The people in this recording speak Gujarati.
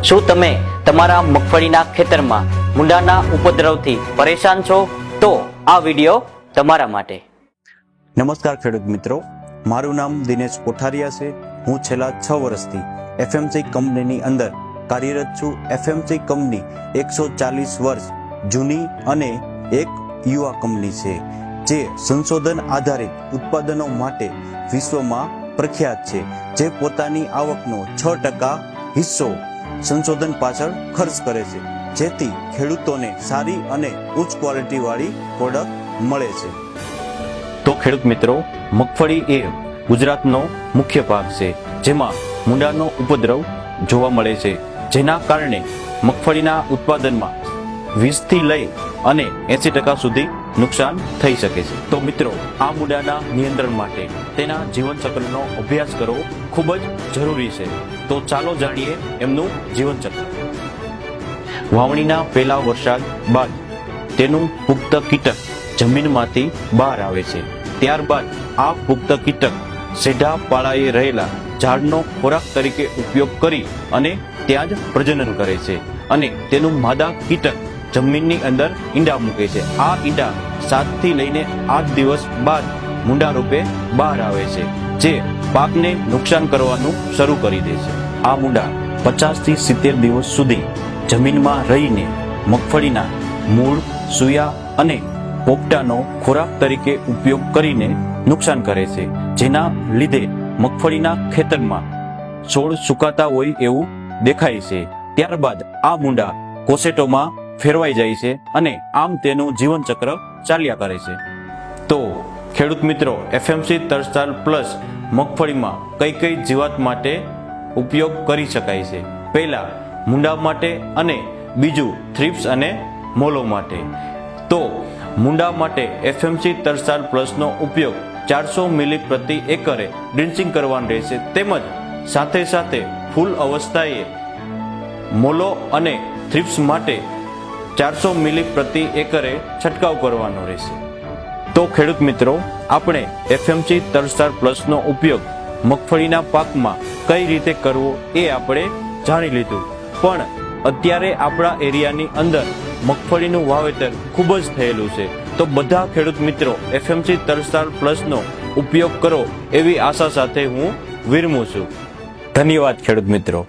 શું તમે તમારા મગફળીના ખેતરમાં મૂંડાના ઉપદ્રવથી પરેશાન છો? તો આ વિડીયો તમારા માટે. નમસ્કાર ખેડૂત મિત્રો, મારું નામ દિનેશ કોઠારિયા છે. હું છેલ્લા 6 વર્ષથી એફએમસી કંપનીની અંદર કાર્યરત છું. એફએમસી કંપની 140 વર્ષ જૂની અને એક યુવા કંપની છે, જે સંશોધન આધારિત ઉત્પાદનો માટે વિશ્વમાં પ્રખ્યાત છે, જે પોતાની આવકનો 6% હિસ્સો સંશોધન પાછળ ખર્ચ કરે છે, જેથી ખેડૂતોને સારી અને ઉચ્ચ ક્વોલિટીવાળી પ્રોડક્ટ મળે છે. તો ખેડૂત મિત્રો, મગફળી એ ગુજરાતનો મુખ્ય પાક છે, જેમાં મૂંડાનો ઉપદ્રવ જોવા મળે છે, જેના કારણે મગફળીના ઉત્પાદનમાં 20 થી લઈ અને 80% સુધી નુકસાન થઈ શકે છે. તો મિત્રો, આ મૂંડાના નિયંત્રણ માટે તેના જીવનચક્રનો અભ્યાસ કરવો ખૂબ જ જરૂરી છે. તો ચાલો જાણીએ એમનું જીવનચક્ર. વાવણીના પહેલા વરસાદ બાદ તેનું પુખ્ત કીટક જમીનમાંથી બહાર આવે છે. ત્યારબાદ આ પુખ્ત કીટક સીધા પાળાએ રહેલા ઝાડનો ખોરાક તરીકે ઉપયોગ કરી અને ત્યાં જ પ્રજનન કરે છે, અને તેનું માદા કીટક જમીનની અંદર ઈંડા મૂકે છે. આ ઈંડા 7 થી લઈને 8 દિવસ બાદ મૂંડા રૂપે બહાર આવે છે, જે પાકને નુકસાન કરવાનું શરૂ કરી દે છે. આ મૂંડા 50 થી 70 દિવસ સુધી જમીનમાં રહીને મગફળીના મૂળ, સૂયા અને પોપટાનો ખોરાક તરીકે ઉપયોગ કરીને નુકસાન કરે છે, જેના લીધે મગફળીના ખેતરમાં છોડ સુકાતા હોય એવું દેખાય છે. ત્યારબાદ આ મૂંડા કોસેટોમાં ફેરવાઈ જાય છે, અને આમ તેનું જીવનચક્ર ચાલ્યા કરે છે. તો ખેડૂત મિત્રો, એફએમસી 33+ મગફળીમાં કઈ કઈ જીવાત માટે ઉપયોગ કરી શકાય છે? પહેલા મૂંડા માટે, અને બીજું થ્રિપ્સ અને મોલો માટે. તો મૂંડા માટે એફએમસી 33+ નો ઉપયોગ 400 મિલી પ્રતિ એકરે ડ્રિન્ચિંગ કરવાનું રહેશે, તેમજ સાથે સાથે ફૂલ અવસ્થાએ મોલો અને થ્રિપ્સ માટે 400 મિલી પ્રતિ એકરે છંટકાવ કરવાનો રહેશે. તો ખેડૂત મિત્રો, આપણે એફએમસી 33+ નો ઉપયોગ મગફળીના પાકમાં કઈ રીતે કરવો એ આપણે જાણી લીધું, પણ અત્યારે આપણા એરિયાની અંદર મગફળીનું વાવેતર ખૂબ જ થયેલું છે. તો બધા ખેડૂત મિત્રો એફએમસી 33+ નો ઉપયોગ કરો એવી આશા સાથે હું વિરમું છું. ધન્યવાદ ખેડૂત મિત્રો.